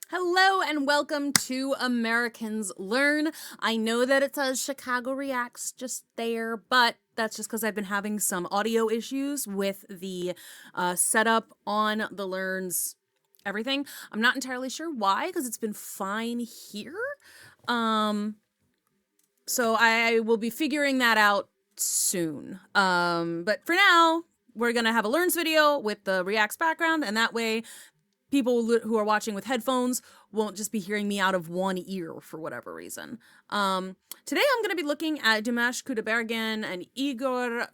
Hello and welcome to Americans Learn. I know that it says Chicago Reacts just there, but that's just because I've been having some audio issues with the setup on the Learns everything. I'm not entirely sure why, because it's been fine here. So I will be figuring that out soon. But for now, we're going to have a Learns video with the Reacts background, and that way people who are watching with headphones won't just be hearing me out of one ear for whatever reason. Today I'm going to be looking at Dimash Qudaibergen and Igor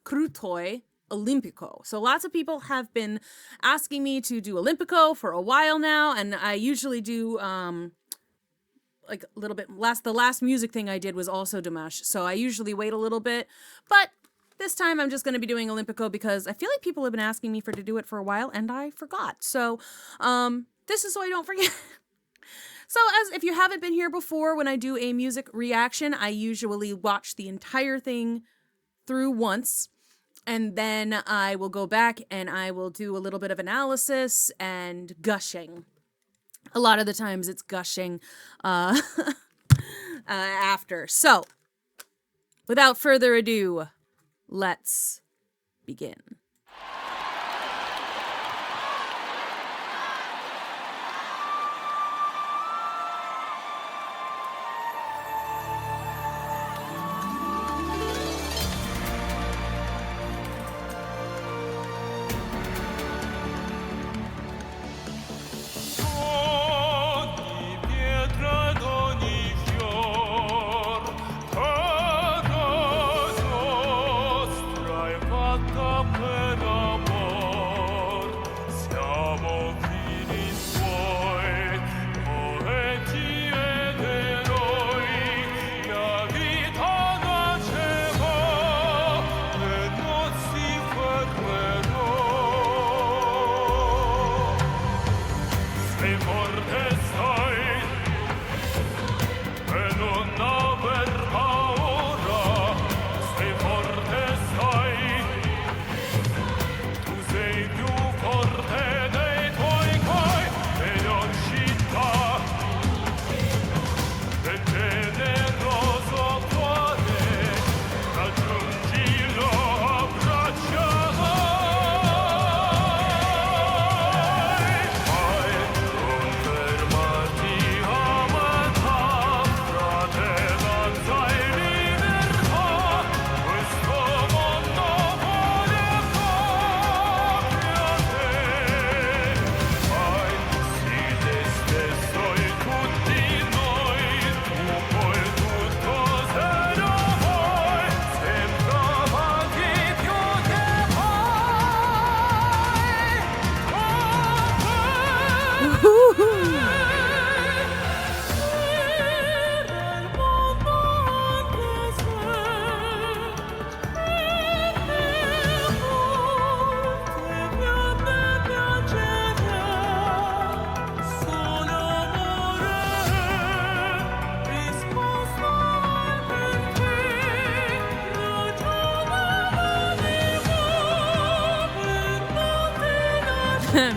Krutoy, Olympico. So lots of people have been asking me to do Olympico for a while now, and I usually do like a little bit. The last music thing I did was also Dimash, so I usually wait a little bit, but this time I'm just going to be doing Olympico because I feel like people have been asking me to do it for a while and I forgot. So this is so I don't forget. So if you haven't been here before, when I do a music reaction, I usually watch the entire thing through once, and then I will go back and I will do a little bit of analysis and gushing. A lot of the times it's gushing after. So without further ado, let's begin.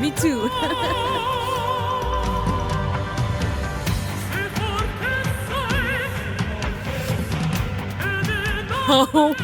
Me too. Oh.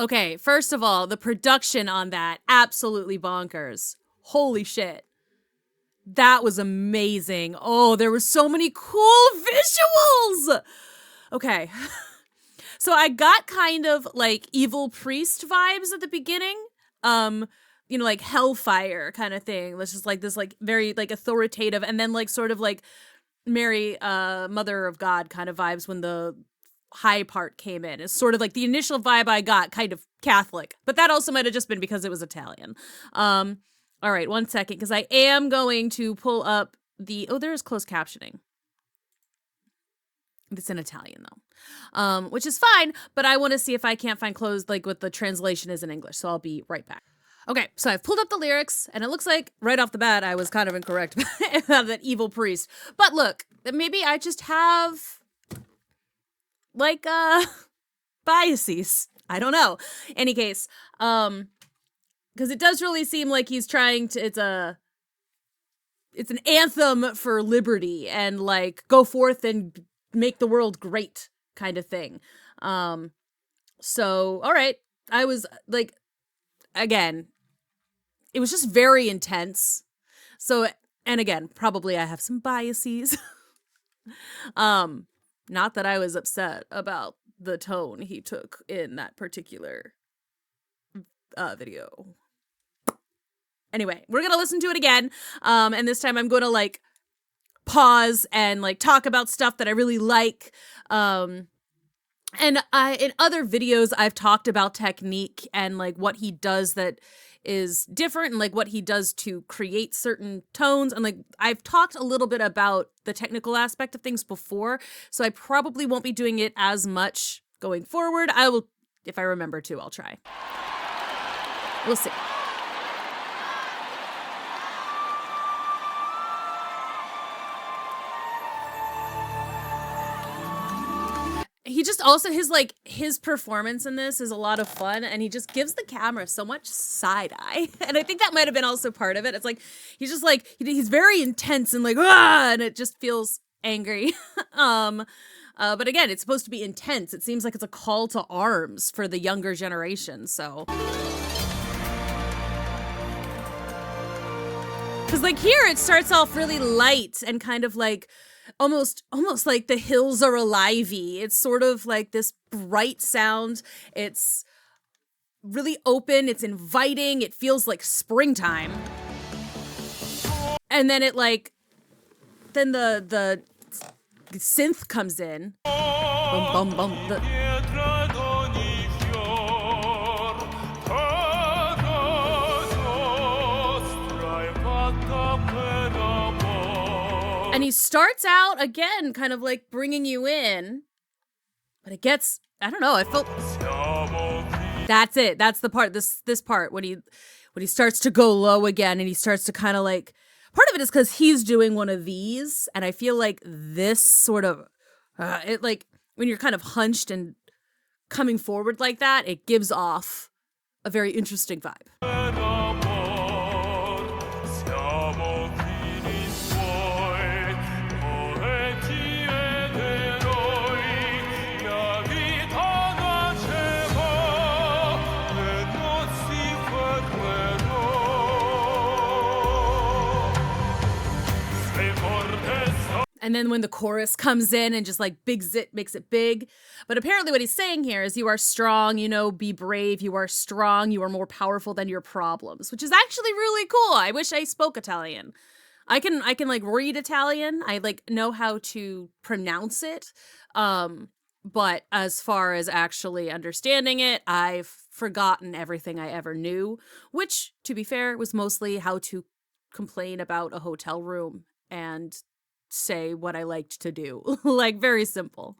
Okay, first of all, the production on that, absolutely bonkers. Holy shit. That was amazing. Oh, there were so many cool visuals. Okay. So I got kind of like evil priest vibes at the beginning. Like hellfire kind of thing. It's just like this like very like authoritative, and then like sort of like Mary, Mother of God kind of vibes when the high part came in. It's sort of like the initial vibe I got, kind of Catholic, but that also might have just been because it was Italian. All right, 1 second, because I am going to pull up there is closed captioning. It's in Italian though, which is fine, but I want to see if I can't find closed, like what the translation is in English, so I'll be right back. Okay, so I've pulled up the lyrics, and it looks like right off the bat I was kind of incorrect about that evil priest. But look, maybe I just have like biases. I don't know. Any case, because it does really seem like he's trying to. It's an anthem for liberty and like go forth and make the world great kind of thing. So all right, I was like, again, it was just very intense. So, and again, probably I have some biases. Not that I was upset about the tone he took in that particular video. Anyway, we're going to listen to it again. And this time I'm going to like pause and like talk about stuff that I really like. And in other videos, I've talked about technique and like what he does that is different and like what he does to create certain tones. And like I've talked a little bit about the technical aspect of things before, so I probably won't be doing it as much going forward. I will, if I remember to, I'll try. We'll see. He just also, his performance in this is a lot of fun, and he just gives the camera so much side eye. And I think that might have been also part of it. It's like, he's just like, he's very intense and like, and it just feels angry. But again, it's supposed to be intense. It seems like it's a call to arms for the younger generation. So, because like here, it starts off really light and kind of like, almost like the hills are alive-y. It's sort of like this bright sound. It's really open. It's inviting. It feels like springtime. And then then the synth comes in. Bum, bum, bum. And he starts out again, kind of like bringing you in, but it gets, I don't know, I felt, that's it. That's the part, this part when he starts to go low again and he starts to kind of like, part of it is because he's doing one of these. And I feel like this sort of, it like when you're kind of hunched and coming forward like that, it gives off a very interesting vibe. And then when the chorus comes in and just like makes it big. But apparently what he's saying here is you are strong, be brave. You are strong. You are more powerful than your problems, which is actually really cool. I wish I spoke Italian. I can like read Italian. I like know how to pronounce it. But as far as actually understanding it, I've forgotten everything I ever knew, which to be fair was mostly how to complain about a hotel room and say what I liked to do. Like, very simple.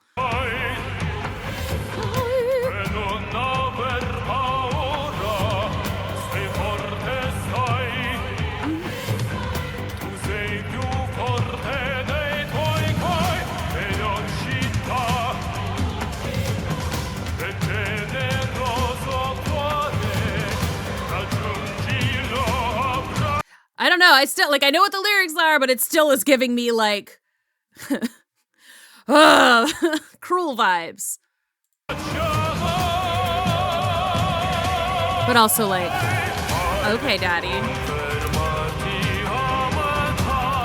I don't know. I still, like, I know what the lyrics are, but it still is giving me, like, cruel vibes. But also like, okay, daddy.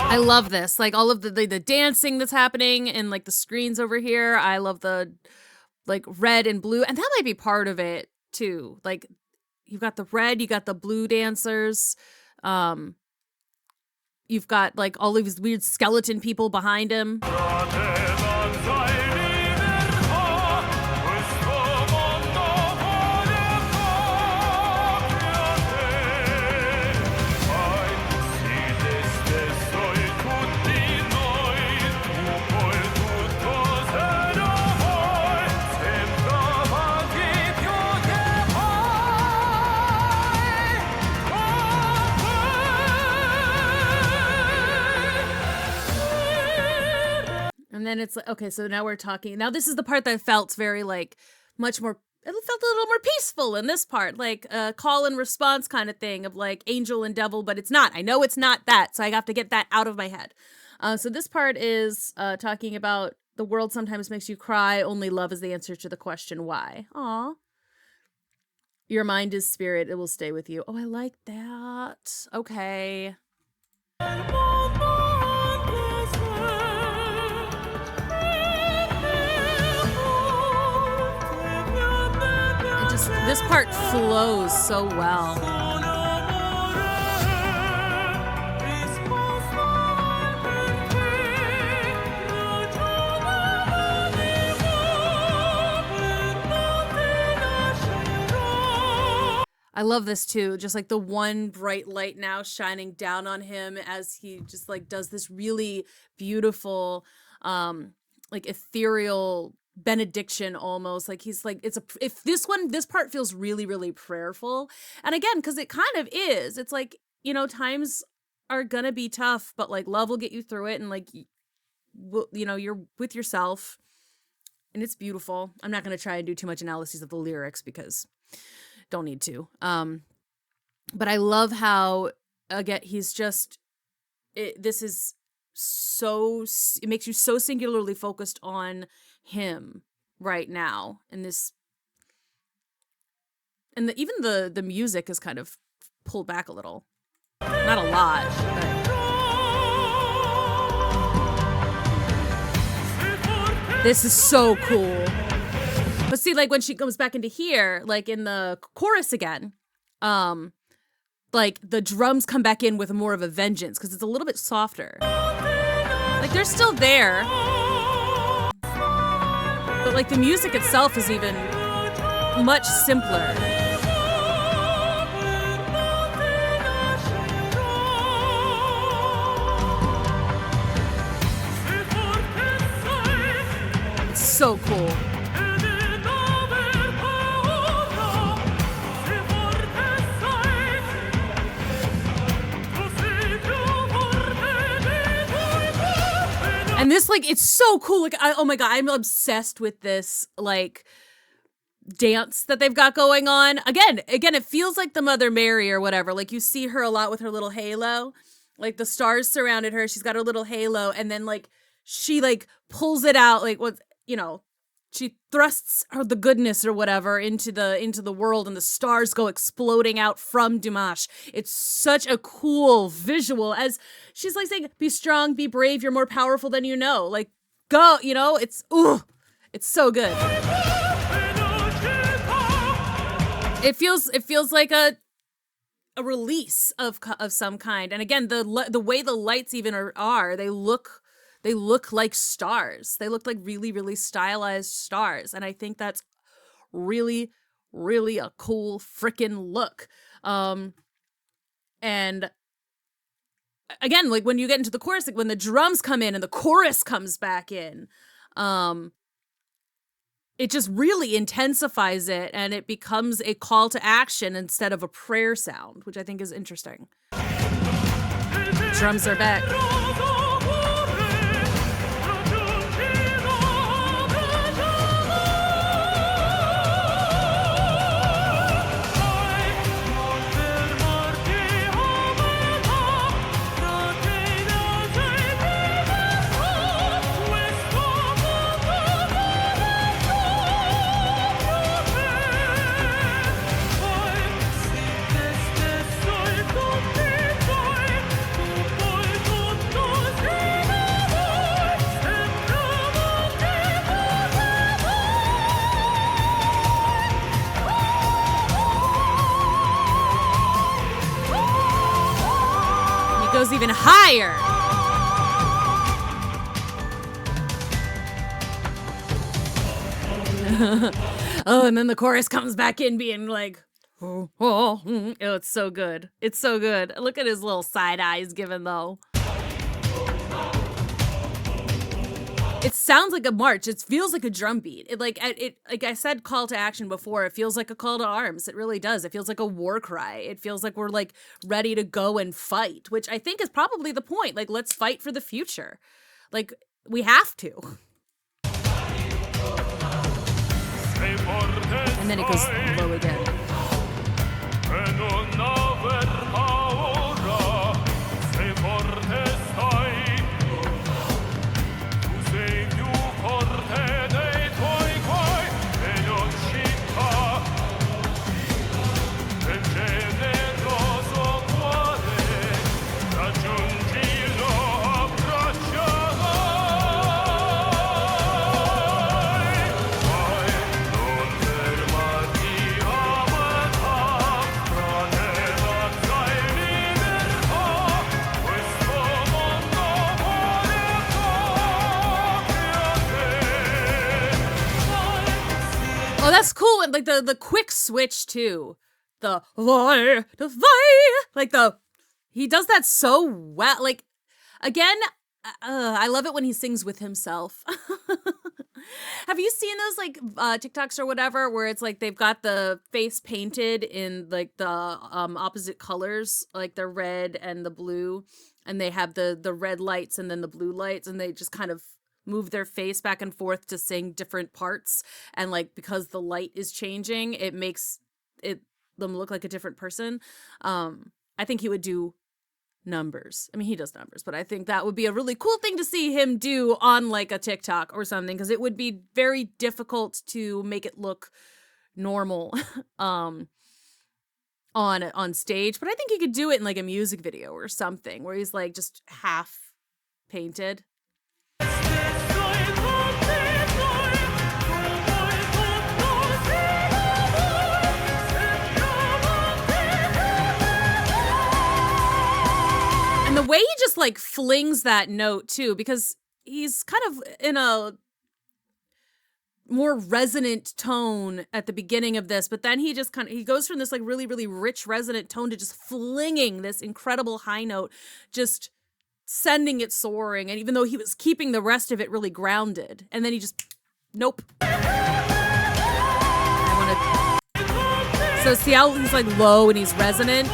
I love this. Like all of the dancing that's happening and like the screens over here. I love the like red and blue. And that might be part of it too. Like you've got the red, you got the blue dancers. You've got like all of these weird skeleton people behind him. And then it's like, okay, so now we're talking. Now this is the part that felt very like much more, it felt a little more peaceful in this part, like a call and response kind of thing of like angel and devil, but it's not. I know it's not that, so I have to get that out of my head. So this part is talking about the world sometimes makes you cry, only love is the answer to the question why. Aw. Your mind is spirit, it will stay with you. Oh, I like that. Okay. This part flows so well. I love this too. Just like the one bright light now shining down on him as he just like does this really beautiful, like ethereal benediction almost. Like he's like, this part feels really, really prayerful. And again, because it kind of is, it's like, you know, times are gonna be tough, but like love will get you through it. And like, you know, you're with yourself and it's beautiful. I'm not gonna try and do too much analysis of the lyrics because don't need to. But I love how, again, he's just, this is so, it makes you so singularly focused on him right now. And this, and even the music is kind of pulled back a little. Not a lot, but this is so cool. But see, like when she comes back into here, like in the chorus again, like the drums come back in with more of a vengeance because it's a little bit softer. Like they're still there, but like the music itself is even much simpler. It's so cool. And this, like, it's so cool. Like, oh my God, I'm obsessed with this, like, dance that they've got going on. Again, it feels like the Mother Mary or whatever. Like, you see her a lot with her little halo. Like, the stars surrounded her. She's got her little halo. And then, like, she, like, pulls it out, like, what, you know, she thrusts her the goodness or whatever into the world, and the stars go exploding out from Dimash. It's such a cool visual as she's like saying, be strong, be brave, you're more powerful than you know. Like, go, you know, it's so good. It feels like a release of some kind. And again, the way the lights even are they look like stars. They look like really, really stylized stars. And I think that's really, really a cool freaking look. And again, like when you get into the chorus, like when the drums come in and the chorus comes back in, it just really intensifies it and it becomes a call to action instead of a prayer sound, which I think is interesting. Drums are back. Goes even higher. Oh, and then the chorus comes back in being like, oh, it's so good. It's so good. Look at his little side eyes given though. It sounds like a march. It feels like a drum beat. Like I said, call to action before. It feels like a call to arms. It really does. It feels like a war cry. It feels like we're like ready to go and fight, which I think is probably the point. Like, let's fight for the future. Like, we have to. And then it goes low again. Oh, that's cool. And like the quick switch too. The like he does that so well. Like, again, I love it when he sings with himself. Have you seen those like TikToks or whatever where it's like they've got the face painted in like the opposite colors, like the red and the blue, and they have the red lights and then the blue lights, and they just kind of move their face back and forth to sing different parts, and like because the light is changing, it makes them look like a different person. I think he would do numbers. I mean, he does numbers, but I think that would be a really cool thing to see him do on like a TikTok or something, because it would be very difficult to make it look normal on stage. But I think he could do it in like a music video or something where he's like just half painted. And the way he just like flings that note too, because he's kind of in a more resonant tone at the beginning of this, but then he just he goes from this like really, really rich resonant tone to just flinging this incredible high note, just sending it soaring. And even though he was keeping the rest of it really grounded, and then he just, nope. So see how he's like low and he's resonant?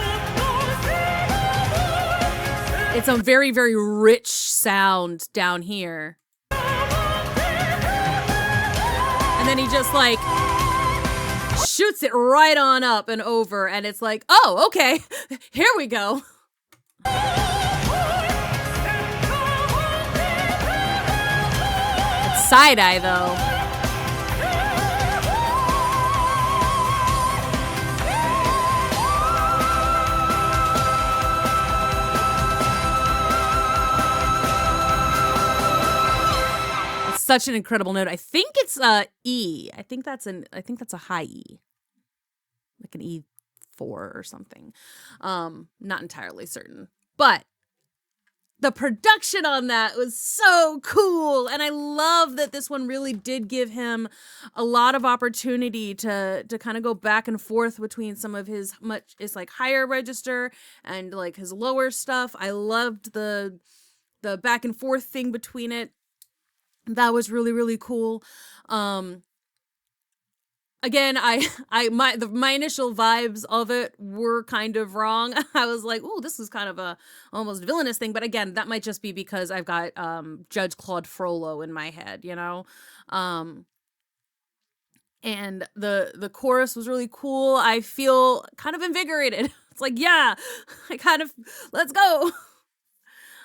It's a very, very rich sound down here. And then he just like shoots it right on up and over, and it's like, oh, okay, here we go. It's side-eye though. Such an incredible note. I think it's E. I think that's a high E. Like an E4 or something. Not entirely certain. But the production on that was so cool. And I love that this one really did give him a lot of opportunity to kind of go back and forth between some of his like higher register and like his lower stuff. I loved the back and forth thing between it. That was really, really cool. Again, my initial vibes of it were kind of wrong. I was like, "Ooh, this is kind of a almost villainous thing." But again, that might just be because I've got Judge Claude Frollo in my head, you know. And the chorus was really cool. I feel kind of invigorated. It's like, yeah, let's go.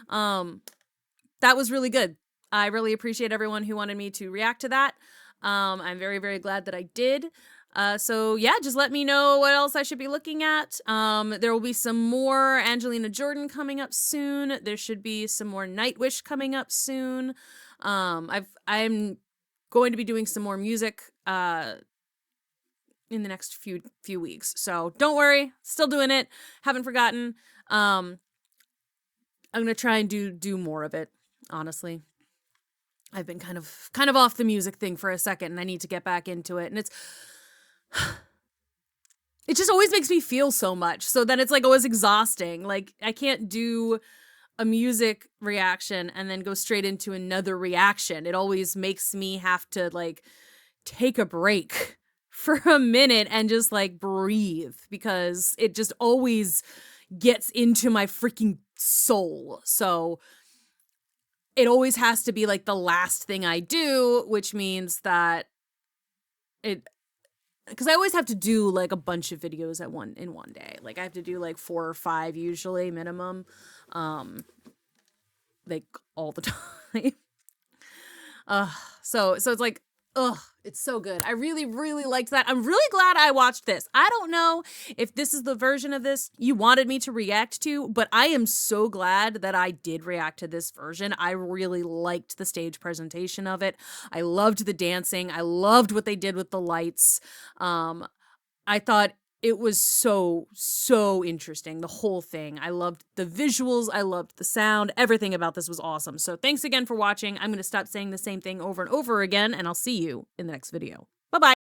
That was really good. I really appreciate everyone who wanted me to react to that. I'm very, very glad that I did. So yeah, just let me know what else I should be looking at. There will be some more Angelina Jordan coming up soon. There should be some more Nightwish coming up soon. I'm going to be doing some more music in the next few weeks. So don't worry, still doing it. Haven't forgotten. I'm gonna try and do more of it, honestly. I've been kind of off the music thing for a second, and I need to get back into it. And it just always makes me feel so much. So then it's like always exhausting. Like I can't do a music reaction and then go straight into another reaction. It always makes me have to like take a break for a minute and just like breathe, because it just always gets into my freaking soul. So it always has to be like the last thing I do, which means that because I always have to do like a bunch of videos in one day. Like I have to do like 4 or 5 usually minimum, like all the time. So it's like, it's so good. I really, really liked that. I'm really glad I watched this. I don't know if this is the version of this you wanted me to react to, but I am so glad that I did react to this version. I really liked the stage presentation of it. I loved the dancing. I loved what they did with the lights. I thought it was so interesting, the whole thing. I loved the visuals. I loved the sound. Everything about this was awesome. So thanks again for watching. I'm going to stop saying the same thing over and over again, and I'll see you in the next video. Bye-bye.